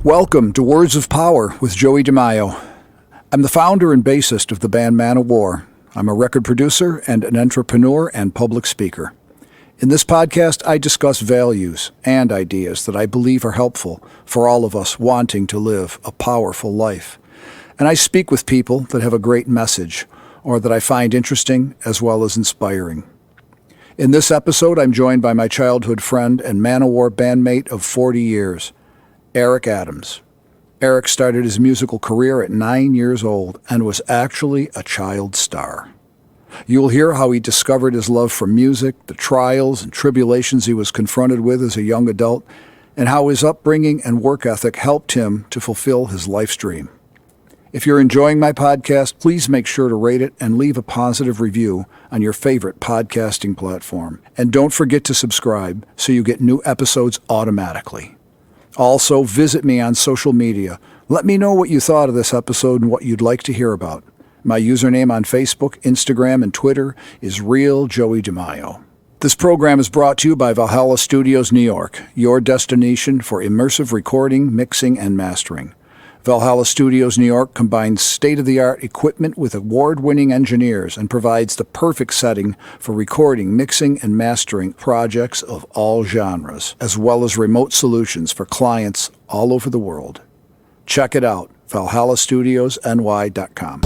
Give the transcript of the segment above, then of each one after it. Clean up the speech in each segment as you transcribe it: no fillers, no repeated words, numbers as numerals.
Welcome to Words of Power with Joey DeMaio. I'm the founder and bassist of the band MANOWAR. I'm a record producer and an entrepreneur and public speaker. In this podcast, I discuss values and ideas that I believe are helpful for all of us wanting to live a powerful life. And I speak with people that have a great message or that I find interesting as well as inspiring. In this episode, I'm joined by my childhood friend and MANOWAR bandmate of 40 years, Eric Adams. Eric started his musical career at 9 years old and was actually a child star. You will hear how he discovered his love for music, the trials and tribulations he was confronted with as a young adult, and how his upbringing and work ethic helped him to fulfill his life's dream. If you're enjoying my podcast, please make sure to rate it and leave a positive review on your favorite podcasting platform. And don't forget to subscribe so you get new episodes automatically. Also, visit me on social media. Let me know what you thought of this episode and what you'd like to hear about. My username on Facebook, Instagram, and Twitter is Real Joey DeMaio. This program is brought to you by Valhalla Studios, New York, your destination for immersive recording, mixing, and mastering. Valhalla Studios, New York combines state-of-the-art equipment with award-winning engineers and provides the perfect setting for recording, mixing, and mastering projects of all genres, as well as remote solutions for clients all over the world. Check it out, valhallastudiosny.com.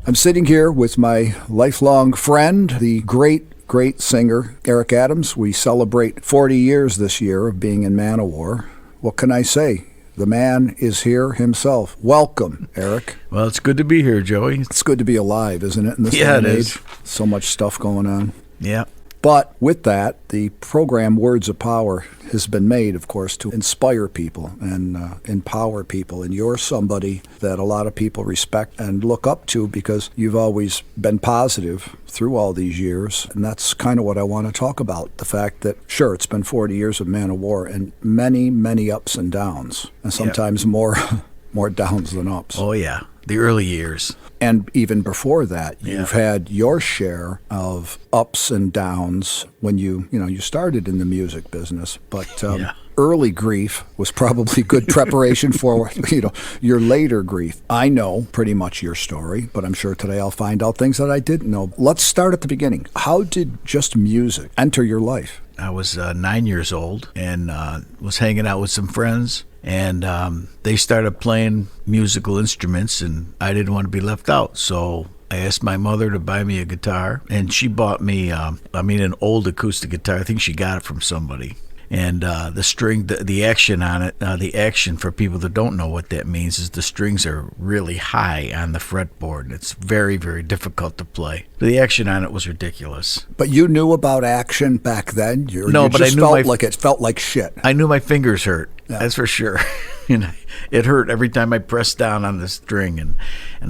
I'm sitting here with my lifelong friend, the great singer, Eric Adams. We celebrate 40 years this year of being in MANOWAR. What can I say? The man is here himself. Welcome, Eric. Well, it's good to be here, Joey. It's good to be alive, isn't it, in this day and age? So much stuff going on. Yeah. But with that, the program Words of Power has been made, of course, to inspire people and empower people. And you're somebody that a lot of people respect and look up to because you've always been positive through all these years. And that's kind of what I want to talk about. The fact that, sure, it's been 40 years of MANOWAR and many, many ups and downs. And sometimes more downs than ups. Oh, yeah. The early years. And even before that, you've had your share of ups and downs when you started in the music business. But early grief was probably good preparation for, your later grief. I know pretty much your story, but I'm sure today I'll find out things that I didn't know. Let's start at the beginning. How did just music enter your life? I was 9 years old and was hanging out with some friends. And they started playing musical instruments, and I didn't want to be left out. So I asked my mother to buy me a guitar, and she bought me, an old acoustic guitar. I think she got it from somebody. And the string, the action on it, the action for people that don't know what that means is the strings are really high on the fretboard. And it's very, very difficult to play. The action on it was ridiculous. But you knew about action back then? It felt like shit. I knew my fingers hurt. Yeah. That's for sure. It hurt every time I pressed down on the string. And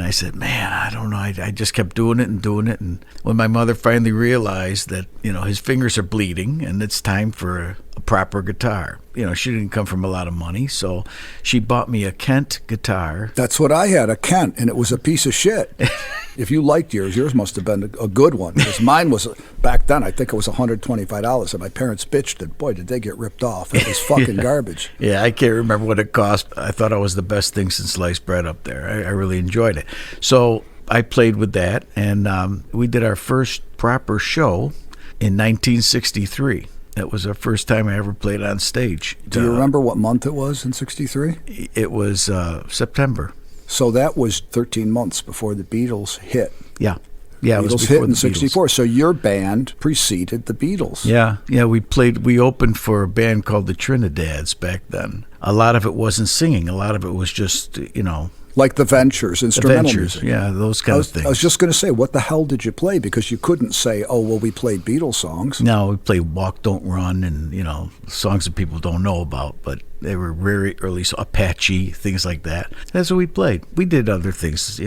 I said, man, I don't know. I just kept doing it. And when my mother finally realized that, his fingers are bleeding and it's time for a proper guitar. She didn't come from a lot of money, so she bought me a Kent guitar. That's what I had, a Kent, and it was a piece of shit. If you liked yours must have been a good one. Because mine was, back then, I think it was $125, and my parents bitched it. Boy, did they get ripped off. It was fucking garbage. Yeah, I can't remember what it cost. I thought it was the best thing since sliced bread up there. I really enjoyed it. So I played with that, and we did our first proper show in 1963. That was the first time I ever played on stage. Do you remember what month it was in 63? It was September. So that was 13 months before the Beatles hit. Yeah. Yeah, Beatles it was hit in the 64. Beatles. So your band preceded the Beatles. Yeah, we opened for a band called the Trinidadads back then. A lot of it wasn't singing. A lot of it was just, like the Ventures, instrumental music. Yeah, those kind of things. I was just going to say, what the hell did you play? Because you couldn't say, we played Beatles songs. No, we played Walk, Don't Run and, songs that people don't know about, but they were very early, so Apache, things like that. That's what we played. We did other things,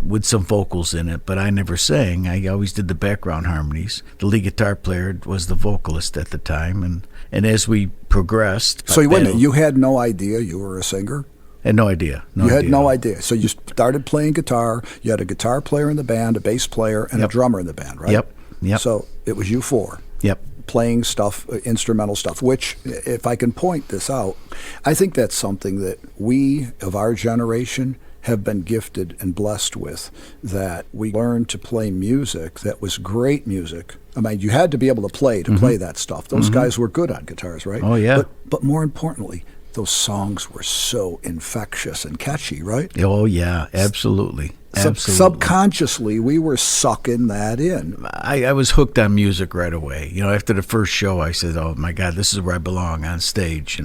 with some vocals in it, but I never sang. I always did the background harmonies. The lead guitar player was the vocalist at the time, and as we progressed... So wait a minute, you had no idea you were a singer? I had no idea. You had no idea. So you started playing guitar. You had a guitar player in the band, a bass player, and a drummer in the band, right? Yep. So it was you four. Yep. playing stuff, instrumental stuff, which, if I can point this out, I think that's something that we of our generation have been gifted and blessed with, that we learned to play music that was great music. I mean, you had to be able to play that stuff. Those guys were good on guitars, right? Oh, yeah. But more importantly, those songs were so infectious and catchy, right? Oh, yeah, absolutely. Absolutely. Subconsciously, we were sucking that in. I was hooked on music right away. After the first show, I said, oh, my God, this is where I belong on stage,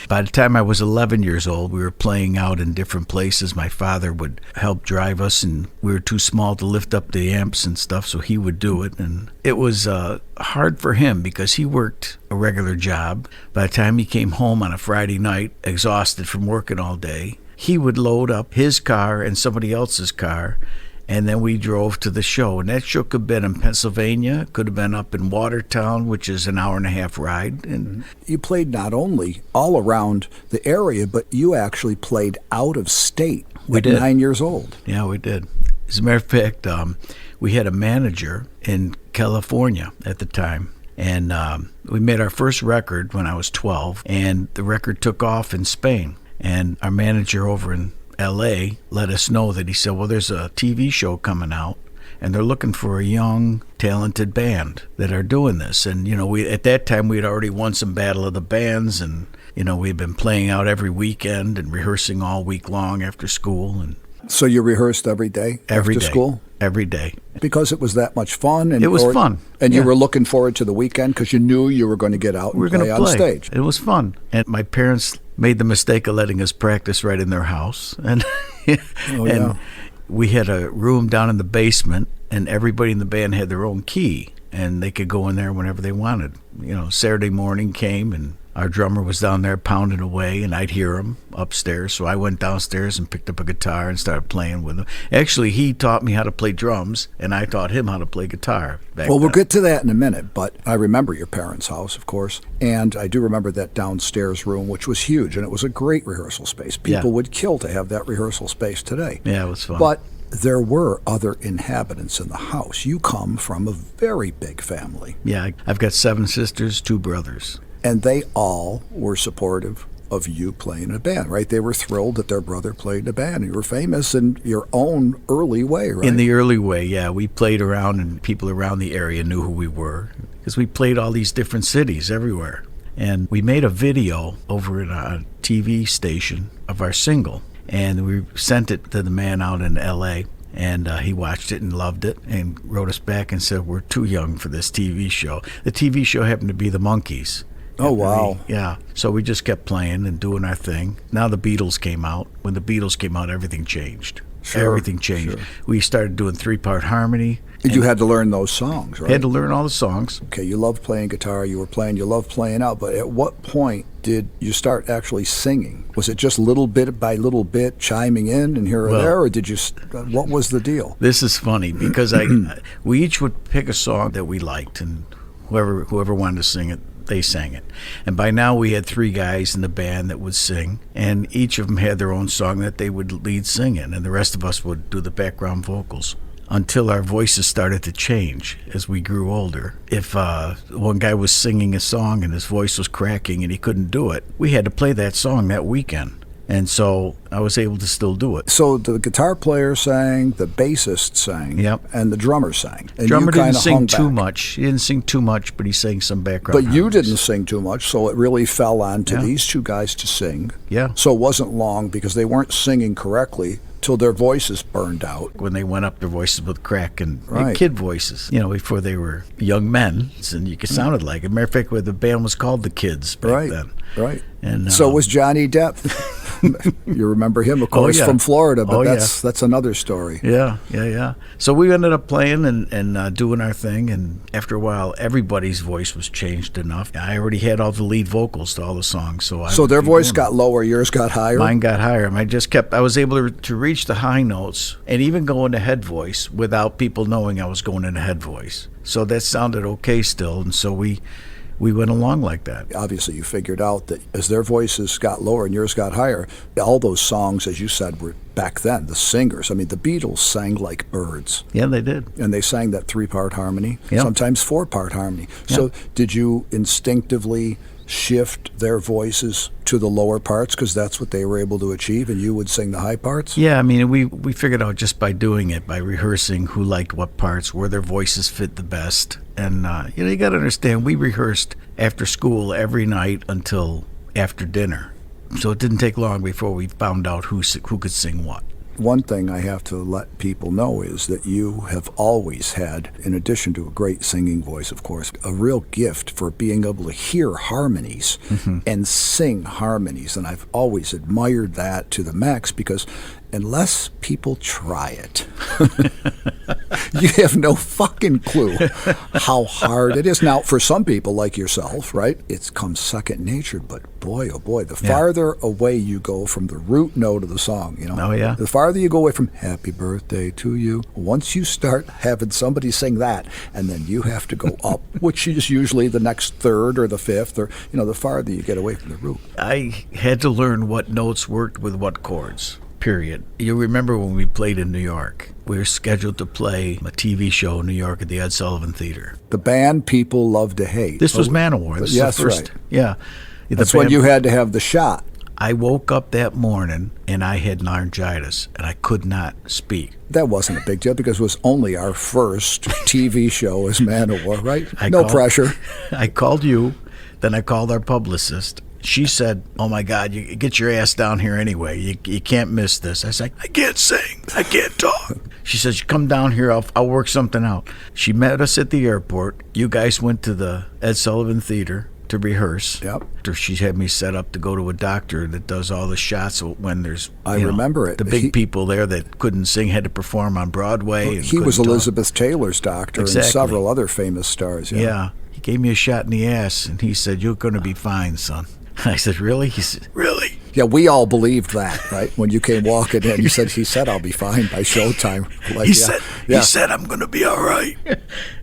By the time I was 11 years old, we were playing out in different places. My father would help drive us, and we were too small to lift up the amps and stuff, so he would do it. And it was hard for him because he worked a regular job. By the time he came home on a Friday night, exhausted from working all day, he would load up his car and somebody else's car, and then we drove to the show. And that show could have been in Pennsylvania, could have been up in Watertown, which is an hour-and-a-half ride. And you played not only all around the area, but you actually played out of state at 9 years old. Yeah, we did. As a matter of fact, we had a manager in California at the time. And we made our first record when I was 12, and the record took off in Spain. And our manager over in L.A. let us know that he said, well, there's a TV show coming out, and they're looking for a young, talented band that are doing this. And, we at that time, we had already won some Battle of the Bands, and, we'd been playing out every weekend and rehearsing all week long after school. And so you rehearsed every day after school? Every day. Because it was that much fun? It was fun. And you were looking forward to the weekend because you knew you were going to get out and play on stage. It was fun. And my parents made the mistake of letting us practice right in their house. And, and we had a room down in the basement, and everybody in the band had their own key, and they could go in there whenever they wanted. Saturday morning came, and our drummer was down there pounding away, and I'd hear him upstairs. So I went downstairs and picked up a guitar and started playing with him. Actually, he taught me how to play drums, and I taught him how to play guitar. We'll get to that in a minute, but I remember your parents' house, of course, and I do remember that downstairs room, which was huge, and it was a great rehearsal space. People would kill to have that rehearsal space today. Yeah, it was fun. But there were other inhabitants in the house. You come from a very big family. Yeah, I've got 7 sisters, 2 brothers. And they all were supportive of you playing in a band, right? They were thrilled that their brother played in a band. You were famous in your own early way, right? In the early way, yeah. We played around, and people around the area knew who we were because we played all these different cities everywhere. And we made a video over at a TV station of our single, and we sent it to the man out in L.A., and he watched it and loved it and wrote us back and said, we're too young for this TV show. The TV show happened to be the Monkees. Oh, wow. Yeah. So we just kept playing and doing our thing. Now the Beatles came out. When the Beatles came out, everything changed. Sure, everything changed. Sure. We started doing 3-part harmony. And you had to learn those songs, right? Had to learn all the songs. Okay, you loved playing guitar, you loved playing out, but at what point did you start actually singing? Was it just little bit by little bit chiming in and here or there, or did you, what was the deal? This is funny because we each would pick a song that we liked, and whoever wanted to sing it, they sang it. And by now we had 3 guys in the band that would sing, and each of them had their own song that they would lead sing in, and the rest of us would do the background vocals until our voices started to change as we grew older. If one guy was singing a song and his voice was cracking and he couldn't do it, we had to play that song that weekend. And so I was able to still do it. So the guitar player sang, the bassist sang, and the drummer sang. And drummer you didn't sing too back. much. He didn't sing too much, but he sang some background. But you didn't sing too much, so it really fell on to these 2 guys to sing. Yeah. So it wasn't long because they weren't singing correctly till their voices burned out. When they went up, their voices would crack, and Right. kid voices, before they were young men, and you sounded like it. Matter of fact, the band was called the Kids back then. Right. And so was Johnny Depp. You remember him, of course, from Florida, but that's another story. Yeah. So we ended up playing and doing our thing, and after a while, everybody's voice was changed enough. I already had all the lead vocals to all the songs, so their voice got lower, yours got higher? Mine got higher. I was able to reach the high notes and even go into head voice without people knowing I was going into head voice. So that sounded okay still, and so we we went along like that. Obviously, you figured out that as their voices got lower and yours got higher, all those songs, as you said, were back then, the singers. I mean, the Beatles sang like birds. Yeah, they did. And they sang that 3-part harmony, Yep. sometimes 4-part harmony. So did you instinctively shift their voices to the lower parts because that's what they were able to achieve, and you would sing the high parts? Yeah, I mean, we figured out just by doing it, by rehearsing who liked what parts, where their voices fit the best. And, you got to understand, we rehearsed after school every night until after dinner. So it didn't take long before we found out who could sing what. One thing I have to let people know is that you have always had, in addition to a great singing voice, of course, a real gift for being able to hear harmonies and sing harmonies. And I've always admired that to the max because unless people try it, you have no fucking clue how hard it is. Now, for some people like yourself, right, it comes second nature, but boy, oh boy, the farther away you go from the root note of the song, Oh, yeah. the farther you go away from happy birthday to you, once you start having somebody sing that, and then you have to go up, which is usually the next third or the fifth, or, the farther you get away from the root. I had to learn what notes worked with what chords. Period. You remember when we played in New York? We were scheduled to play a TV show in New York at the Ed Sullivan Theater. The band people love to hate. This was MANOWAR. This Yes, is the first, right. Yeah. That's when you had to have the shot. I woke up that morning and I had laryngitis and I could not speak. That wasn't a big deal because it was only our first TV show as MANOWAR, right? Pressure. I called you, then I called our publicist. She said, "Oh my God, you get your ass down here anyway. You can't miss this." I said, "I can't sing. I can't talk." She said, "You come down here. I'll work something out." She met us at the airport. You guys went to the Ed Sullivan Theater to rehearse. Yep. After she had me set up to go to a doctor that does all the shots when there's I remember it. The big people there that couldn't sing had to perform on Broadway. And he was couldn't talk. Elizabeth Taylor's doctor and several other famous stars. Yeah. He gave me a shot in the ass and he said, "You're going to be fine, son." I said, "Really?" He said, "Really?" Yeah, we all believed that, right? When you came walking in, he said, "I'll be fine by showtime." Like, he said, "I'm going to be all right."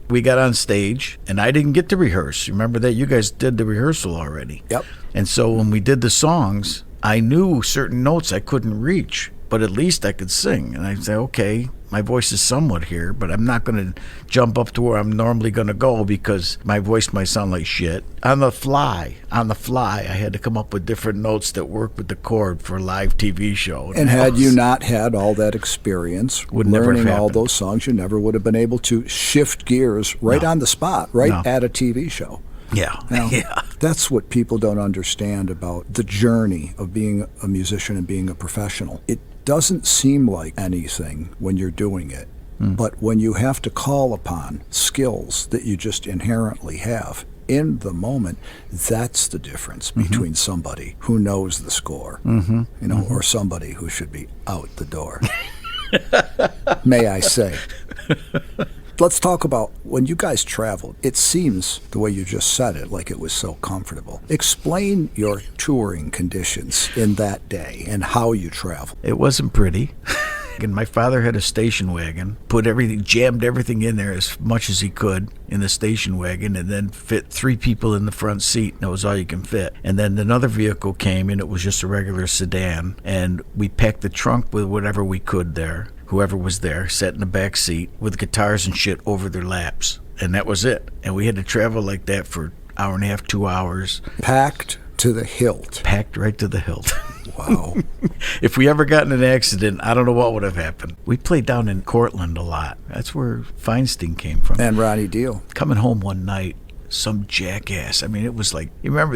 We got on stage, and I didn't get to rehearse. Remember that? You guys did the rehearsal already. Yep. And so when we did the songs, I knew certain notes I couldn't reach, but at least I could sing. And I said, okay, my voice is somewhat here, but I'm not going to jump up to where I'm normally going to go because my voice might sound like shit. On the fly, I had to come up with different notes that work with the chord for a live TV show. And had you not had all that experience learning all happened. those songs, you never would have been able to shift gears right on the spot, at a TV show. Yeah. Now, Yeah. That's what people don't understand about the journey of being a musician and being a professional. It doesn't seem like anything when you're doing it, but when you have to call upon skills that you just inherently have in the moment, that's the difference between somebody who knows the score, or somebody who should be out the door. May I say. Let's talk about when you guys traveled. It seems, the way you just said it, like it was so comfortable. Explain your touring conditions in that day and how you traveled. It wasn't pretty. And my father had a station wagon, jammed everything in there as much as he could in the station wagon, and then fit 3 people in the front seat. That was all you can fit. And then another vehicle came, and it was just a regular sedan. And we packed the trunk with whatever we could there. Whoever was there sat in the back seat with guitars and shit over their laps. And that was it. And we had to travel like that for an hour and a half, 2 hours. Packed to the hilt. Packed right to the hilt. Wow. If we ever got in an accident, I don't know what would have happened. We played down in Cortland a lot. That's where Feinstein came from. And Ronnie Deal. Coming home one night, some jackass. I mean, it was like, you remember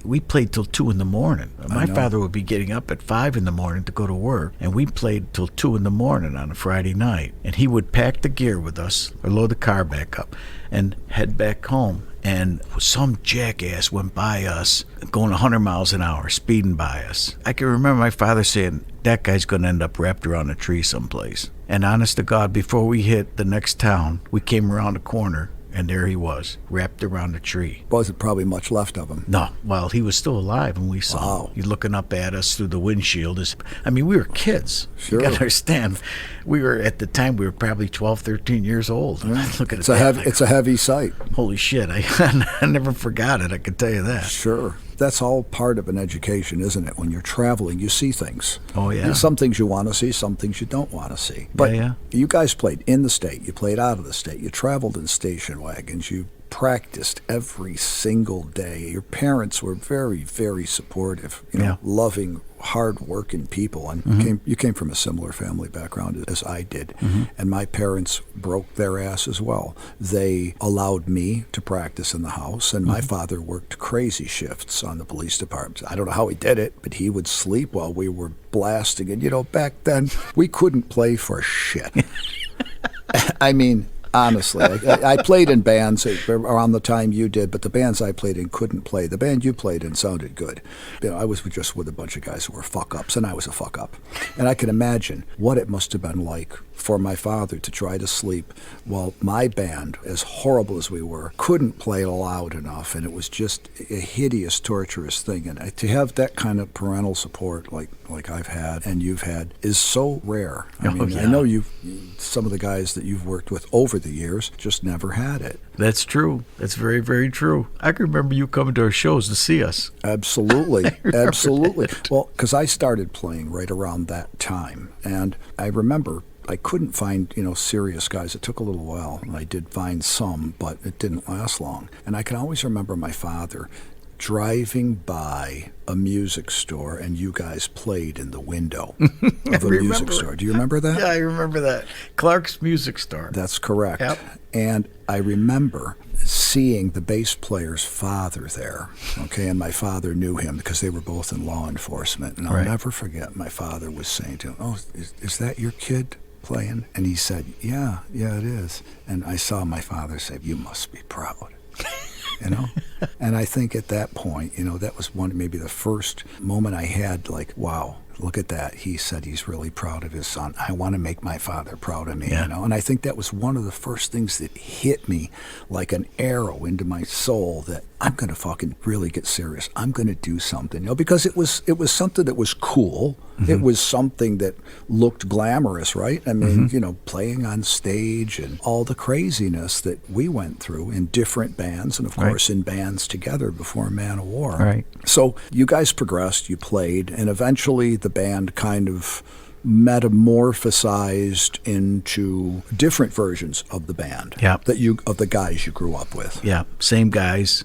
we played till 2 in the morning. My father would be getting up at 5 in the morning to go to work, and we played till 2 in the morning on a Friday night. And he would pack the gear with us, or load the car back up, and head back home. And some jackass went by us, going 100 miles an hour, speeding by us. I can remember my father saying, that guy's going to end up wrapped around a tree someplace. And honest to God, before we hit the next town, we came around a corner, And there he was, wrapped around a tree. Wasn't probably much left of him. No, well, he was still alive when we saw him. He's looking up at us through the windshield. I mean, we were kids. Sure. You got to understand. At the time, we were probably 12, 13 years old. Look at It's a heavy sight. Holy shit. I never forgot it, I can tell you that. Sure. That's all part of an education, isn't it? When you're traveling, you see things. Oh, yeah. Some things you want to see, some things you don't want to see. But you guys played in the state. You played out of the state. You traveled in station wagons. You practiced every single day. Your parents were very, very supportive, loving, hard-working people. And you came from a similar family background as I did. And my parents broke their ass as well. They allowed me to practice in the house, and my father worked crazy shifts on the police department. I don't know how he did it, but he would sleep while we were blasting. And, back then, we couldn't play for shit. I mean, honestly, I played in bands around the time you did, but the bands I played in couldn't play. The band you played in sounded good. I was just with a bunch of guys who were fuck-ups, and I was a fuck-up. And I can imagine what it must have been like for my father to try to sleep while my band, as horrible as we were, couldn't play loud enough, and it was just a hideous, torturous thing. And to have that kind of parental support like I've had and you've had is so rare. I know some of the guys that you've worked with over the years just never had it. That's true. That's very, very true. I can remember you coming to our shows to see us. Absolutely. Absolutely. Well, because I started playing right around that time, and I remember I couldn't find, serious guys. It took a little while. I did find some, but it didn't last long. And I can always remember my father driving by a music store, and you guys played in the window of a music store. Do you remember that? Yeah, I remember that. Clark's Music Store. That's correct. Yep. And I remember seeing the bass player's father there, and my father knew him because they were both in law enforcement. And I'll never forget, my father was saying to him, "Oh, is that your kid playing?" And he said, yeah, it is. And I saw my father say, "You must be proud." And I think at that point, that was maybe the first moment I had, like, wow, look at that. He said he's really proud of his son. I want to make my father proud of me, And I think that was one of the first things that hit me like an arrow into my soul, that I'm going to fucking really get serious. I'm going to do something, because it was something that was cool. It was something that looked glamorous, right? I mean, playing on stage and all the craziness that we went through in different bands, and of course in bands together before MANOWAR. Right. So you guys progressed, you played, and eventually the band kind of metamorphosized into different versions of the band of the guys you grew up with. Yeah, same guys.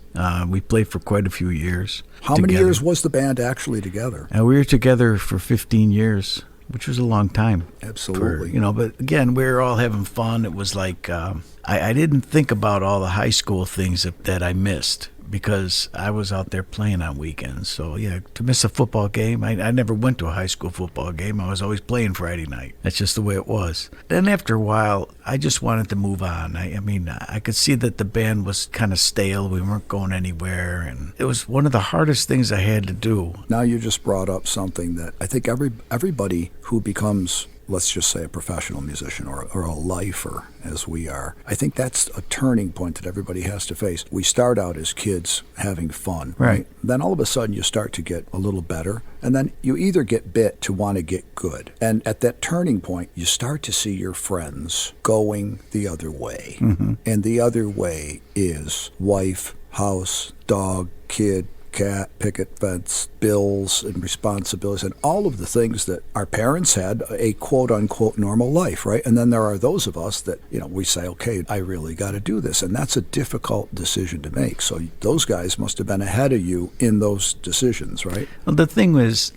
We played for quite a few years. How many years was the band actually together? We were together for 15 years, which was a long time. Absolutely. But again, we were all having fun. It was like, I didn't think about all the high school things that I missed, because I was out there playing on weekends. So, to miss a football game, I never went to a high school football game. I was always playing Friday night. That's just the way it was. Then after a while, I just wanted to move on. I could see that the band was kind of stale. We weren't going anywhere, and it was one of the hardest things I had to do. Now you just brought up something that I think everybody who becomes, let's just say, a professional musician or a lifer, as we are, I think that's a turning point that everybody has to face. We start out as kids having fun, right? Then all of a sudden you start to get a little better, and then you either get bit to want to get good. And at that turning point, you start to see your friends going the other way. And the other way is wife, house, dog, kid, cat, picket fence, bills and responsibilities, and all of the things that our parents had a quote-unquote normal life, right? And then there are those of us that, we say, okay, I really got to do this. And that's a difficult decision to make. So those guys must have been ahead of you in those decisions, right? Well, the thing was,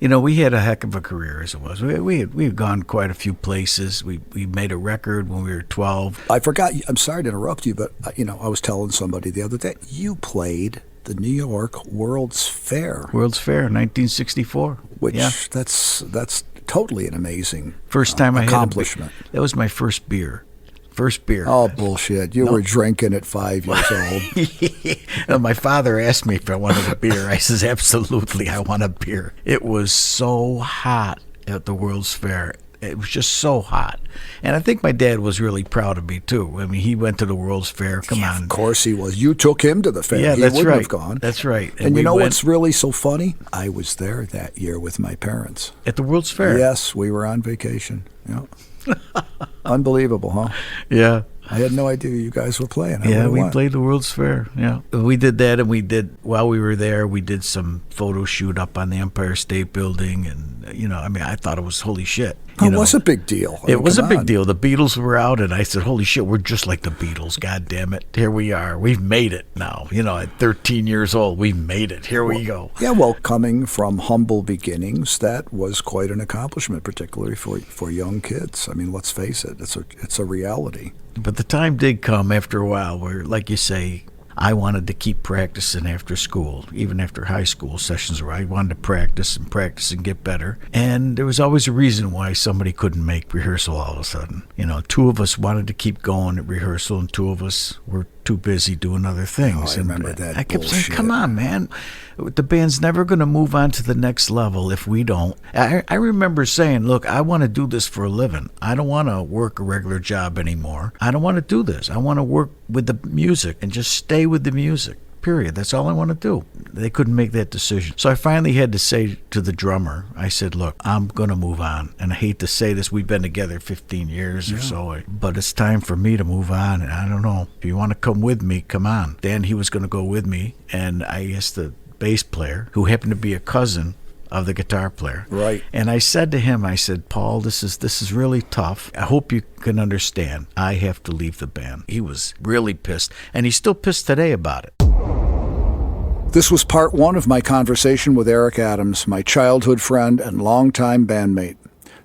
we had a heck of a career as it was. We had gone quite a few places. We made a record when we were 12. I forgot, I'm sorry to interrupt you, but, I was telling somebody the other day, you played the New York World's Fair. World's Fair, 1964. Which, that's totally an amazing first time accomplishment. That was my first beer. First beer. Oh, bullshit. You were drinking at 5 years old. No, my father asked me if I wanted a beer. I says, absolutely, I want a beer. It was so hot at the World's Fair. It was just so hot. And I think my dad was really proud of me, too. I mean, he went to the World's Fair. Come on. Of course he was. You took him to the fair. Yeah, he that's wouldn't right. have gone. That's right. And we you know went what's really so funny? I was there that year with my parents. at the World's Fair. Yes, we were on vacation. Yeah. Unbelievable, huh? Yeah. I had no idea you guys were playing. Yeah, we played the World's Fair. Yeah, we did that, and while we were there, we did some photo shoot up on the Empire State Building, and I mean, I thought it was holy shit. It was a big deal. It was a big deal. The Beatles were out, and I said, holy shit, we're just like the Beatles. God damn it, here we are. We've made it now. At 13 years old, we've made it. Here we go. Yeah, well, coming from humble beginnings, that was quite an accomplishment, particularly for young kids. I mean, let's face it, it's a reality. But the time did come after a while where, like you say, I wanted to keep practicing after school, even after high school sessions where I wanted to practice and get better. And there was always a reason why somebody couldn't make rehearsal all of a sudden. Two of us wanted to keep going at rehearsal, and two of us were too busy doing other things. I remember that I kept saying, bullshit. come on, man. The band's never going to move on to the next level if we don't. I remember saying, look, I want to do this for a living. I don't want to work a regular job anymore. I don't want to do this. I want to work with the music and just stay with the music. Period. That's all I want to do. They couldn't make that decision. So I finally had to say to the drummer, I said, look, I'm going to move on. And I hate to say this, we've been together 15 years or so, but it's time for me to move on. And I don't know, if you want to come with me, come on. Then he was going to go with me, and I asked the bass player, who happened to be a cousin of the guitar player. Right. And I said to him, I said, Paul, this is really tough. I hope you can understand. I have to leave the band. He was really pissed, and he's still pissed today about it. This was part one of my conversation with Eric Adams, my childhood friend and longtime bandmate.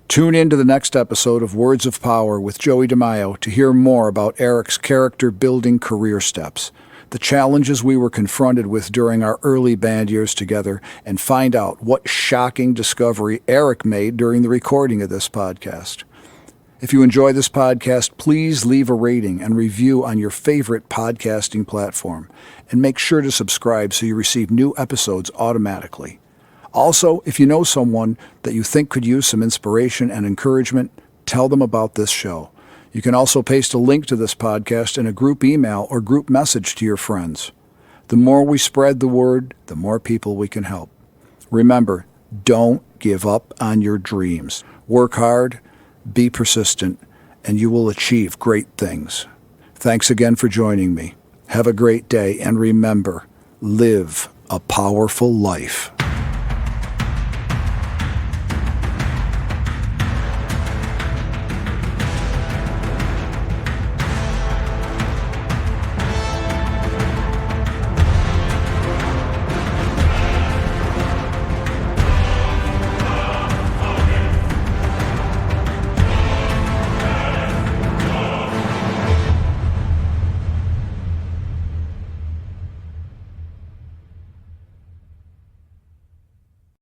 Tune in to the next episode of Words of Power with Joey DeMaio to hear more about Eric's character-building career steps, the challenges we were confronted with during our early band years together, and find out what shocking discovery Eric made during the recording of this podcast. If you enjoy this podcast, please leave a rating and review on your favorite podcasting platform, and make sure to subscribe so you receive new episodes automatically. Also, if you know someone that you think could use some inspiration and encouragement, tell them about this show. You can also paste a link to this podcast in a group email or group message to your friends. The more we spread the word, the more people we can help. Remember, don't give up on your dreams. Work hard, be persistent, and you will achieve great things. Thanks again for joining me. Have a great day, and remember, live a powerful life.